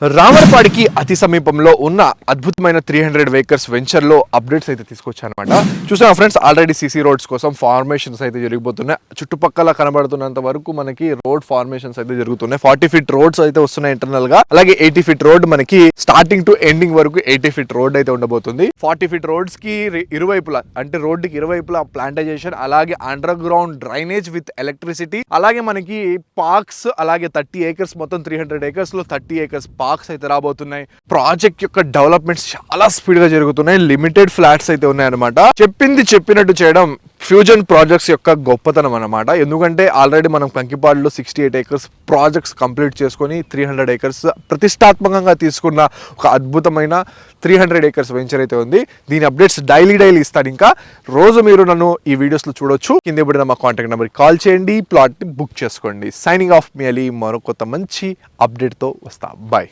రామర్పాడికి అతి సమీపంలో ఉన్న అద్భుతమైన 300 వెహికల్స్ వెంచర్ లో అప్డేట్స్ అయితే తీసుకొచ్చానమాట. చూసాం ఫ్రెండ్స్, ఆల్రెడీ సీసీ రోడ్స్ కోసం ఫార్మేషన్స్ అయితే జరిగిపోతున్నాయి. చుట్టుపక్కల కనబడుతున్నంత వరకు మనకి రోడ్ ఫార్మేషన్స్ అయితే జరుగుతున్నాయి. 40 ఫీట్ రోడ్స్ అయితే వస్తున్నాయి ఇంటర్నల్ గా. అలాగే 80 ఫీట్ రోడ్ మనకి స్టార్టింగ్ టు ఎండింగ్ వరకు 80 ఫీట్ రోడ్ అయితే ఉండబోతుంది. 40 ఫీట్ రోడ్స్ కి ఇరువైపులా అంటే రోడ్డుకి ఇరువైపులా ప్లాంటైజేషన్, అలాగే under ground drainage with electricity, అలాగే మనకి పార్క్స్, అలాగే 30 ఏకర్స్ మొత్తం 300 ఏకర్స్ లో 30 ఏకర్స్ పార్క్స్ అయితే రాబోతున్నాయి. ప్రాజెక్ట్ యొక్క డెవలప్మెంట్స్ చాలా స్పీడ్ గా జరుగుతున్నాయి. లిమిటెడ్ ఫ్లాట్స్ అయితే ఉన్నాయన్నమాట. చెప్పింది చెప్పినట్టు చేయడం ఫ్యూజన్ ప్రాజెక్ట్స్ యొక్క గొప్పతనం అన్నమాట. ఎందుకంటే ఆల్రెడీ మనం కంకిపాడులో 68 ఏకర్స్ ప్రాజెక్ట్స్ కంప్లీట్ చేసుకొని 300 ఏకర్స్ ప్రతిష్టాత్మకంగా తీసుకున్న ఒక అద్భుతమైన 300 ఏకర్స్ వెంచర్ అయితే ఉంది. దీని అప్డేట్స్ డైలీ ఇస్తాను. ఇంకా రోజు మీరు నన్ను ఈ వీడియోస్ లో చూడొచ్చు. కింద పడిన మా కాంటాక్ట్ నెంబర్ కాల్ చేయండి, ప్లాట్ బుక్ చేసుకోండి. సైనింగ్ ఆఫ్ మీ అలీ. మరో కొత్త మంచి అప్డేట్ తో వస్తా. బాయ్.